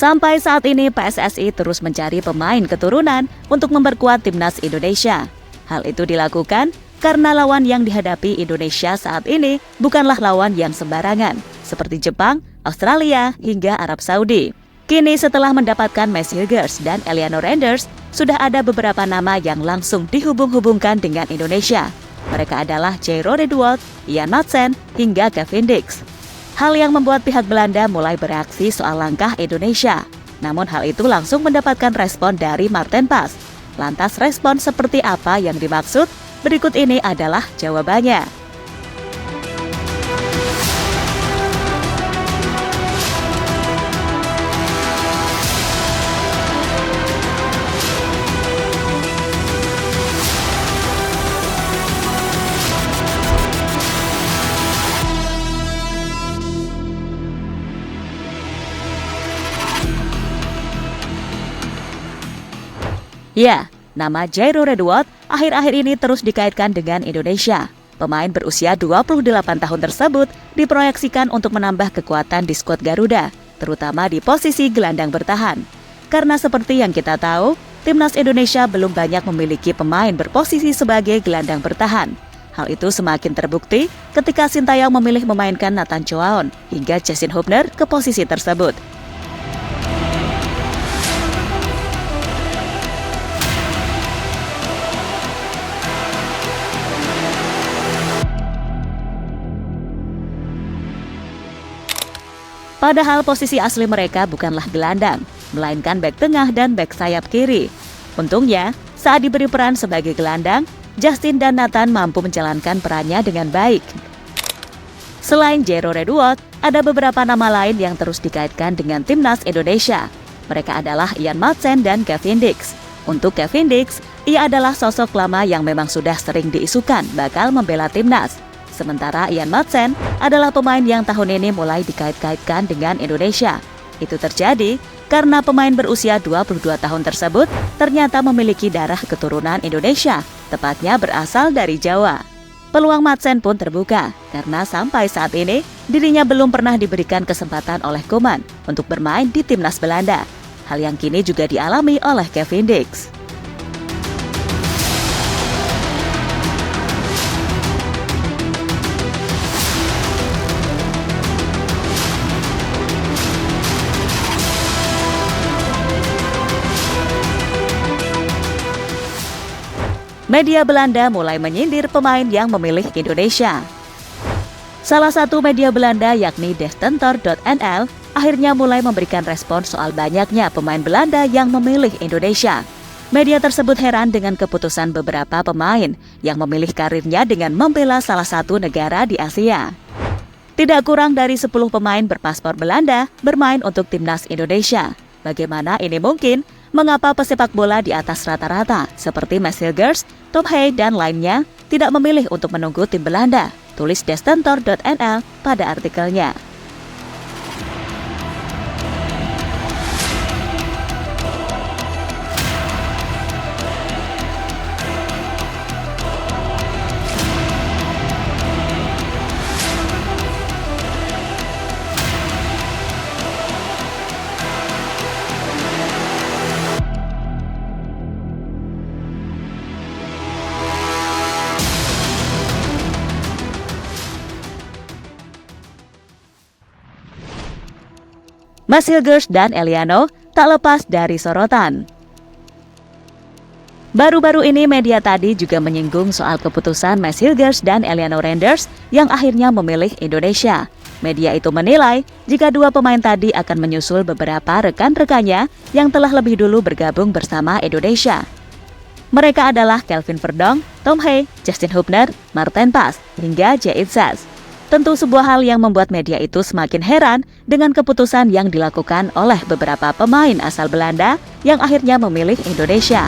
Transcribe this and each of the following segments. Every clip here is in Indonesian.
Sampai saat ini PSSI terus mencari pemain keturunan untuk memperkuat timnas Indonesia. Hal itu dilakukan karena lawan yang dihadapi Indonesia saat ini bukanlah lawan yang sembarangan, seperti Jepang, Australia, hingga Arab Saudi. Kini setelah mendapatkan Max Hilgers dan Eliano Randers, sudah ada beberapa nama yang langsung dihubung-hubungkan dengan Indonesia. Mereka adalah Jairo Redwold, Ian Madsen, hingga Kevin Dix. Hal yang membuat pihak Belanda mulai bereaksi soal langkah Indonesia. Namun hal itu langsung mendapatkan respon dari Marten Pas. Lantas respon seperti apa yang dimaksud? Berikut ini adalah jawabannya. Ya, nama Jairo Redwold akhir-akhir ini terus dikaitkan dengan Indonesia. Pemain berusia 28 tahun tersebut diproyeksikan untuk menambah kekuatan di skuad Garuda, terutama di posisi gelandang bertahan. Karena seperti yang kita tahu, timnas Indonesia belum banyak memiliki pemain berposisi sebagai gelandang bertahan. Hal itu semakin terbukti ketika Sintayong memilih memainkan Nathan Choaon hingga Justin Hubner ke posisi tersebut. Padahal posisi asli mereka bukanlah gelandang, melainkan bek tengah dan bek sayap kiri. Untungnya, saat diberi peran sebagai gelandang, Justin dan Nathan mampu menjalankan perannya dengan baik. Selain Jairo Redwold, ada beberapa nama lain yang terus dikaitkan dengan timnas Indonesia. Mereka adalah Ian Madsen dan Kevin Dix. Untuk Kevin Dix, ia adalah sosok lama yang memang sudah sering diisukan bakal membela timnas. Sementara Ian Madsen adalah pemain yang tahun ini mulai dikait-kaitkan dengan Indonesia. Itu terjadi karena pemain berusia 22 tahun tersebut ternyata memiliki darah keturunan Indonesia, tepatnya berasal dari Jawa. Peluang Madsen pun terbuka karena sampai saat ini dirinya belum pernah diberikan kesempatan oleh Koeman untuk bermain di timnas Belanda. Hal yang kini juga dialami oleh Kevin Dix. Media Belanda mulai menyindir pemain yang memilih Indonesia. Salah satu media Belanda yakni Destentor.nl akhirnya mulai memberikan respon soal banyaknya pemain Belanda yang memilih Indonesia. Media tersebut heran dengan keputusan beberapa pemain yang memilih karirnya dengan membela salah satu negara di Asia. Tidak kurang dari 10 pemain berpaspor Belanda bermain untuk timnas Indonesia. Bagaimana ini mungkin? Mengapa pesepak bola di atas rata-rata seperti Max Hilgers, Tom Hay, dan lainnya tidak memilih untuk menunggu tim Belanda? Tulis Destentor.nl pada artikelnya. Max Hilgers dan Eliano tak lepas dari sorotan. Baru-baru ini media tadi juga menyinggung soal keputusan Max Hilgers dan Eliano Randers yang akhirnya memilih Indonesia. Media itu menilai jika dua pemain tadi akan menyusul beberapa rekan-rekannya yang telah lebih dulu bergabung bersama Indonesia. Mereka adalah Kelvin Verdonk, Tom Hay, Justin Hubner, Marten Pas, hingga Jait Sas. Tentu sebuah hal yang membuat media itu semakin heran dengan keputusan yang dilakukan oleh beberapa pemain asal Belanda yang akhirnya memilih Indonesia.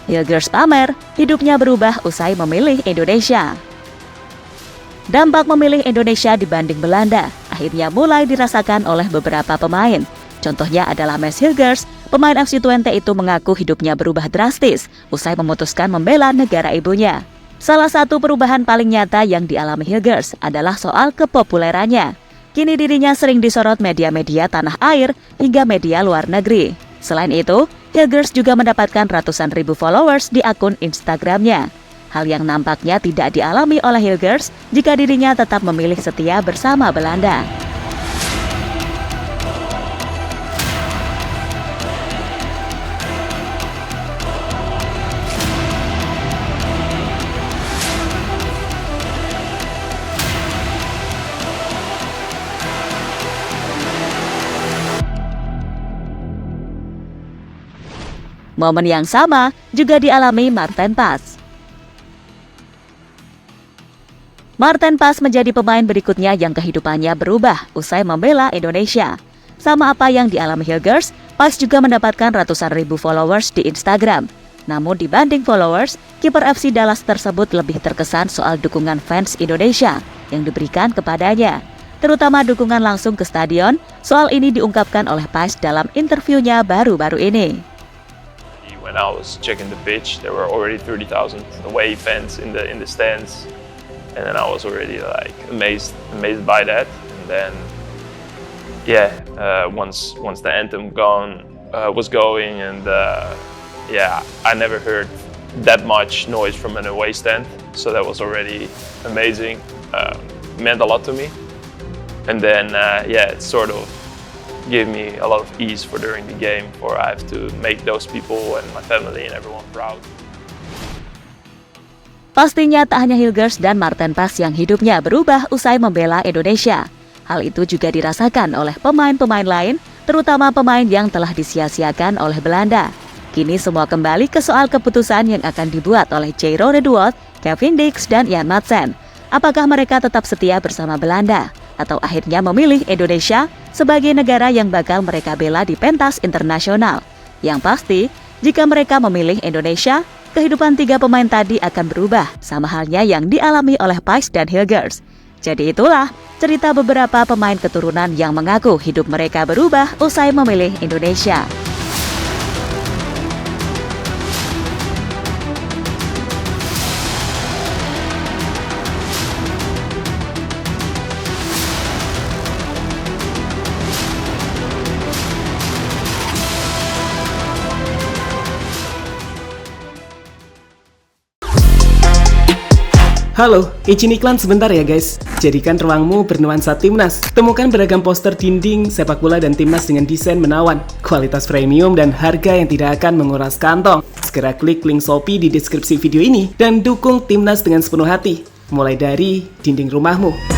Hilgers pamer, hidupnya berubah usai memilih Indonesia. Dampak memilih Indonesia dibanding Belanda akhirnya mulai dirasakan oleh beberapa pemain. Contohnya adalah Mads Hilgers, pemain FC Twente itu mengaku hidupnya berubah drastis usai memutuskan membela negara ibunya. Salah satu perubahan paling nyata yang dialami Hilgers adalah soal kepopulerannya. Kini dirinya sering disorot media-media tanah air hingga media luar negeri. Selain itu, Hilgers juga mendapatkan ratusan ribu followers di akun Instagramnya. Hal yang nampaknya tidak dialami oleh Hilgers jika dirinya tetap memilih setia bersama Belanda. Momen yang sama juga dialami Maarten Pas. Maarten Pas menjadi pemain berikutnya yang kehidupannya berubah usai membela Indonesia. Sama apa yang dialami Hilgers, Pas juga mendapatkan ratusan ribu followers di Instagram. Namun dibanding followers, kiper FC Dallas tersebut lebih terkesan soal dukungan fans Indonesia yang diberikan kepadanya, terutama dukungan langsung ke stadion. Soal ini diungkapkan oleh Pas dalam interviewnya baru-baru ini. When I was checking the pitch, there were already 30,000 away fans in the stands, and then I was already like amazed by that. And then, once the anthem was going, and I never heard that much noise from an away stand, so that was already amazing. Meant a lot to me, and then it sort of gave me a lot of ease for during the game, for I have to make those people and my family and everyone proud. Pastinya tak hanya Hilgers dan Maarten Pas yang hidupnya berubah usai membela Indonesia. Hal itu juga dirasakan oleh pemain-pemain lain, terutama pemain yang telah disia-siakan oleh Belanda. Kini semua kembali ke soal keputusan yang akan dibuat oleh Jairo Redwood, Kevin Dix, dan Jan Madsen. Apakah mereka tetap setia bersama Belanda, atau akhirnya memilih Indonesia sebagai negara yang bakal mereka bela di pentas internasional? Yang pasti, jika mereka memilih Indonesia, kehidupan tiga pemain tadi akan berubah, sama halnya yang dialami oleh Pas dan Hilgers. Jadi itulah cerita beberapa pemain keturunan yang mengaku hidup mereka berubah usai memilih Indonesia. Halo, izin iklan sebentar ya guys. Jadikan ruangmu bernuansa timnas. Temukan beragam poster dinding, sepak bola dan timnas dengan desain menawan, kualitas premium dan harga yang tidak akan menguras kantong. Segera klik link Shopee di deskripsi video ini dan dukung timnas dengan sepenuh hati. Mulai dari dinding rumahmu.